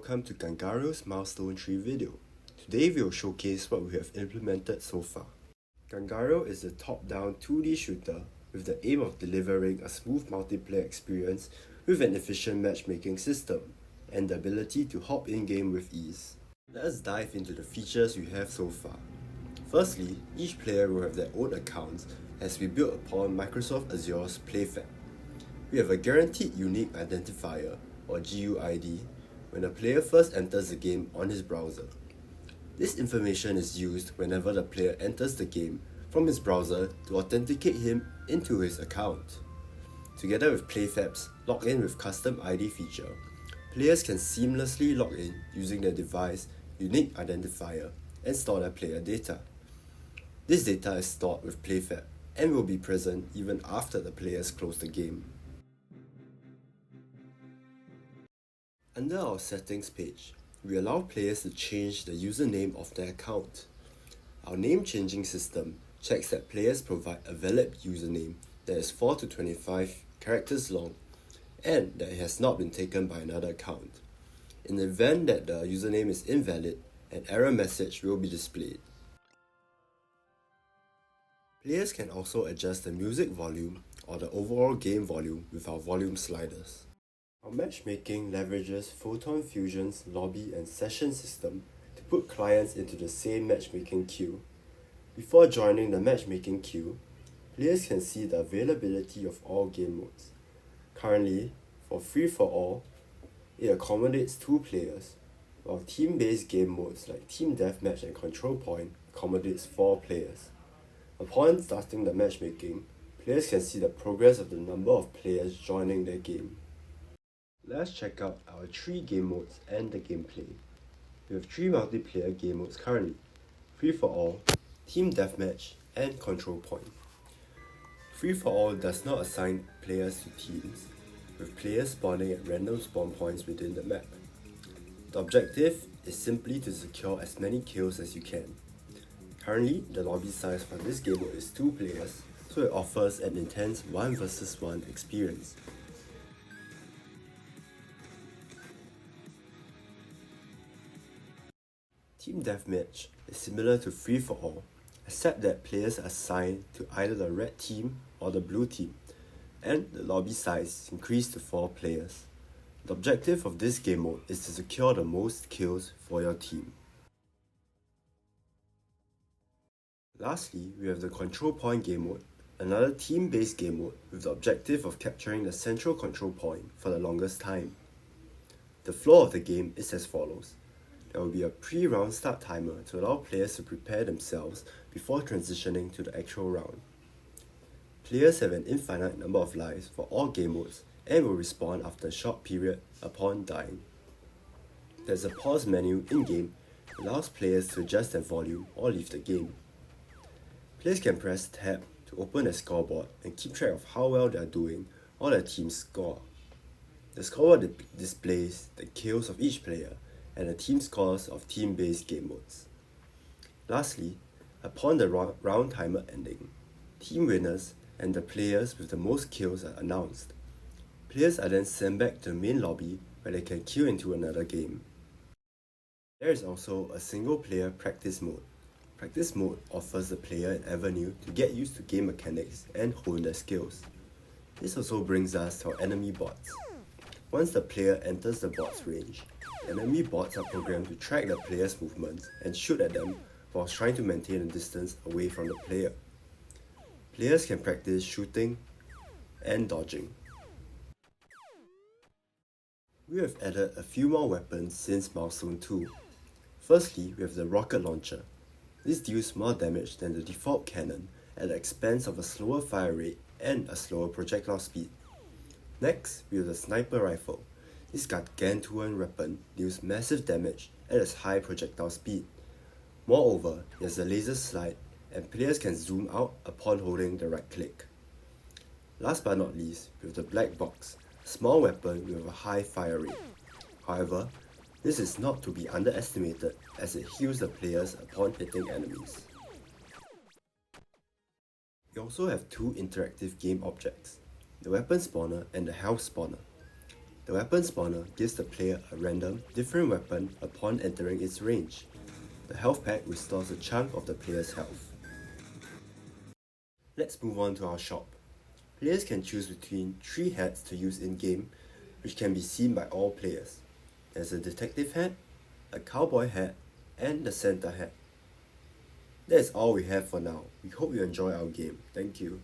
welcome to Gangaro's Milestone 3 video. Today we will showcase what we have implemented so far. Gangaro is a top-down 2D shooter with the aim of delivering a smooth multiplayer experience with an efficient matchmaking system and the ability to hop in-game with ease. Let's dive into the features we have so far. Firstly, each player will have their own accounts as we build upon Microsoft Azure's PlayFab. We have a guaranteed unique identifier or GUID when a player first enters the game on his browser. This information is used whenever the player enters the game from his browser to authenticate him into his account. Together with PlayFab's Login with Custom ID feature, players can seamlessly log in using their device's unique identifier and store their player data. This data is stored with PlayFab and will be present even after the players close the game. Under our settings page, we allow players to change the username of their account. Our name changing system checks that players provide a valid username that is 4 to 25 characters long and that it has not been taken by another account. In the event that the username is invalid, an error message will be displayed. Players can also adjust the music volume or the overall game volume with our volume sliders. Our matchmaking leverages Photon Fusion's lobby and session system to put clients into the same matchmaking queue. Before joining the matchmaking queue, players can see the availability of all game modes. Currently, for free-for-all, it accommodates 2 players, while team-based game modes like Team Deathmatch and Control Point accommodates 4 players. Upon starting the matchmaking, players can see the progress of the number of players joining their game. Let's check out our 3 game modes and the gameplay. We have 3 multiplayer game modes currently: Free for All, Team Deathmatch, and Control Point. Free for All does not assign players to teams, with players spawning at random spawn points within the map. The objective is simply to secure as many kills as you can. Currently, the lobby size for this game mode is 2 players, so it offers an intense 1 vs 1 experience. Team Deathmatch is similar to Free for All, except that players are assigned to either the red team or the blue team, and the lobby size is increased to 4 players. The objective of this game mode is to secure the most kills for your team. Lastly, we have the Control Point game mode, another team-based game mode with the objective of capturing the central control point for the longest time. The flow of the game is as follows. There will be a pre-round start timer to allow players to prepare themselves before transitioning to the actual round. Players have an infinite number of lives for all game modes and will respawn after a short period upon dying. There's a pause menu in-game that allows players to adjust their volume or leave the game. Players can press tab to open their scoreboard and keep track of how well they are doing or their team's score. The scoreboard displays the kills of each player and the team scores of team-based game modes. Lastly, upon the round timer ending, team winners and the players with the most kills are announced. Players are then sent back to the main lobby where they can queue into another game. There is also a single-player practice mode. Practice mode offers the player an avenue to get used to game mechanics and hone their skills. This also brings us to our enemy bots. Once the player enters the bot's range, enemy bots are programmed to track the player's movements and shoot at them while trying to maintain a distance away from the player. Players can practice shooting and dodging. We have added a few more weapons since Milestone 2. Firstly, we have the rocket launcher. This deals more damage than the default cannon at the expense of a slower fire rate and a slower projectile speed. Next, we have the sniper rifle. This gargantuan weapon deals massive damage at its high projectile speed. Moreover, there's a laser slide and players can zoom out upon holding the right click. Last but not least, we have the black box, a small weapon with a high fire rate. However, this is not to be underestimated as it heals the players upon hitting enemies. We also have 2 interactive game objects, the weapon spawner and the health spawner. The weapon spawner gives the player a random, different weapon upon entering its range. The health pack restores a chunk of the player's health. Let's move on to our shop. Players can choose between 3 hats to use in-game, which can be seen by all players. There's a detective hat, a cowboy hat, and the Santa hat. That is all we have for now. We hope you enjoy our game. Thank you.